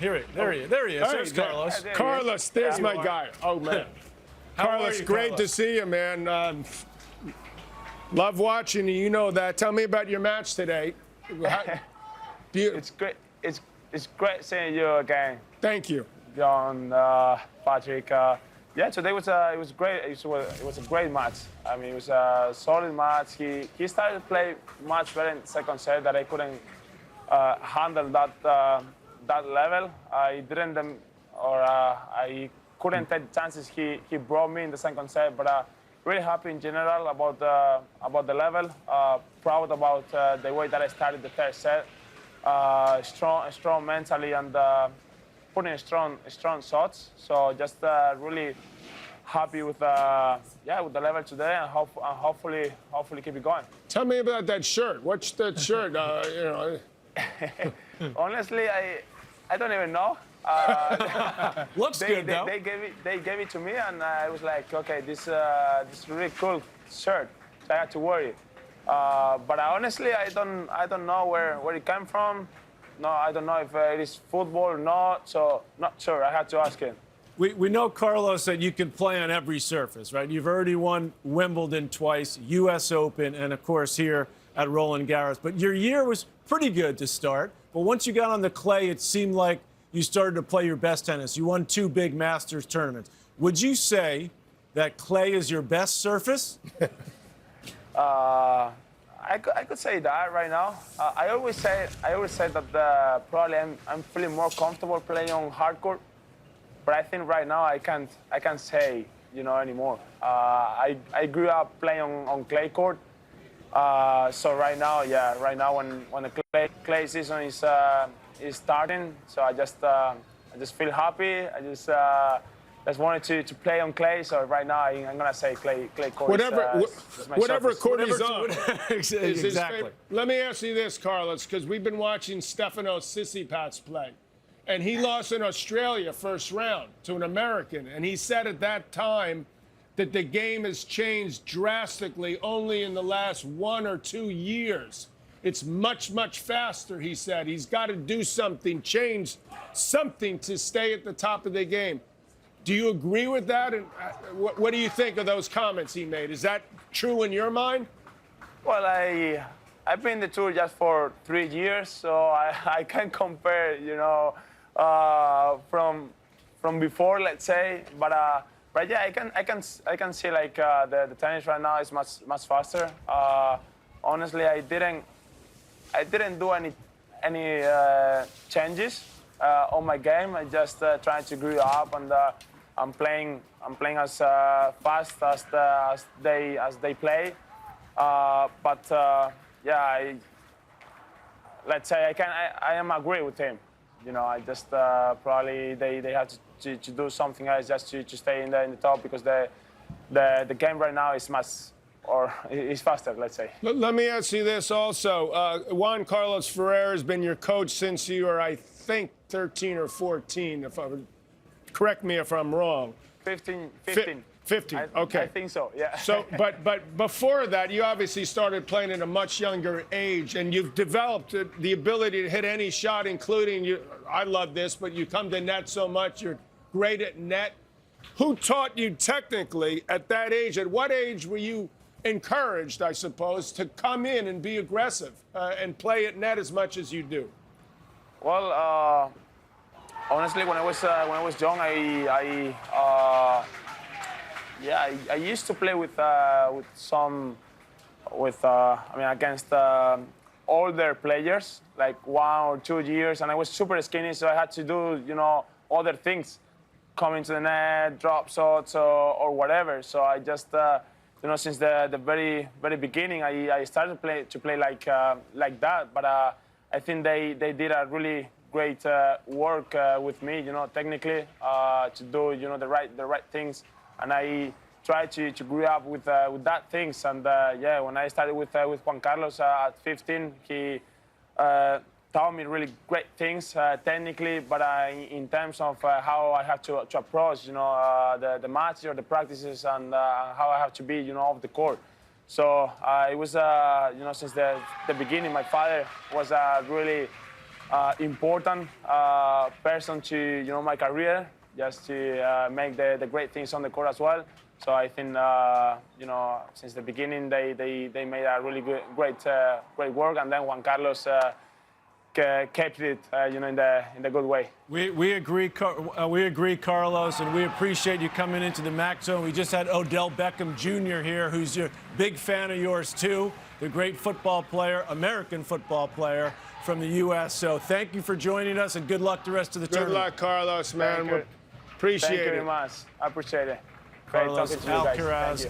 There he is. There's Carlos. Carlos, there's my guy. Oh, man. Carlos, great to see you, man. Love watching you. You know that. Tell me about your match today. It's great. It's great seeing you again. Thank you, John, Patrick. Yeah, today was it was great. It was a great match. I mean, it was a solid match. He started to play much better in the second set that I couldn't handle that level. I couldn't take the chances he brought me in the second set. But really happy in general about the level. Proud about the way that I started the third set. Strong mentally and putting strong shots. So just really happy with with the level today, and hopefully keep it going. Tell me about that shirt. What's that shirt? Honestly, I don't even know. Looks good though. They gave it to me, and I was like, okay, this really cool shirt. So I had to wear it. But honestly, I don't know where it came from. No, I don't know if it is football or not. So not sure. I had to ask him. We know, Carlos, that you can play on every surface, right? You've already won Wimbledon twice, U.S. Open, and, of course, here at Roland-Garros. But your year was pretty good to start. But once you got on the clay, it seemed like you started to play your best tennis. You won 2 big Masters tournaments. Would you say that clay is your best surface? I could say that right now. I always say that probably I'm feeling more comfortable playing on hard court. But I think right now I can't say anymore. I grew up playing on clay court. So right now when the clay season is starting, so I just feel happy. I just wanted to play on clay. So right now I'm gonna say clay court. Whatever court he's on. Exactly. Let me ask you this, Carlos, because we've been watching Stefanos Tsitsipas play. And he lost in Australia first round to an American. And he said at that time that the game has changed drastically only in the last 1 or 2 years. It's much, much faster, he said. He's got to do something, change something to stay at the top of the game. Do you agree with that? And what do you think of those comments he made? Is that true in your mind? Well, I've been in the tour just for 3 years, so I can't compare, from before, let's say. But yeah, I can see like the tennis right now is much faster. Honestly, I didn't do any changes on my game. I just trying to grow up, and I'm playing as fast as they play. But yeah, let's say I am agree with him. I just probably they have to do something else just to stay in the top, because the game right now is is faster, let's say. Let me ask you this also. Juan Carlos Ferrer has been your coach since you were, I think, 13 or 14. Correct me if I'm wrong. 15. 15. Okay. I think so. Yeah. So, but before that, you obviously started playing at a much younger age, and you've developed the ability to hit any shot, including you. I love this, but you come to net so much. You're great at net. Who taught you technically at that age? At what age were you encouraged, I suppose, to come in and be aggressive and play at net as much as you do? Well, honestly, when I was young, I used to play against older players, like 1 or 2 years, and I was super skinny, so I had to do other things, coming to the net, drop shots or whatever. So I just since the very beginning, I started to play like that. But I think they did a really great work with me, technically, to do the right things. And I tried to grow up with that things. And yeah, when I started with Juan Carlos at 15, he taught me really great things technically, but in terms of how I have to approach, the matches or the practices, and how I have to be, off the court. So it was, since the beginning, my father was a really important person to my career, just to make the great things on the court as well. So I think since the beginning they made a really great work, and then Juan Carlos kept it in the good way. We agree, Carlos, and we appreciate you coming into the MacZone. We just had Odell Beckham Jr. here, who's a big fan of yours too, the great football player, American football player from the U.S. So thank you for joining us, and good luck the rest of the tournament. Good luck, Carlos, man. We appreciate it. Thank you very much. I appreciate it. Carlos Great talking to you guys. Alcaraz. Thank you.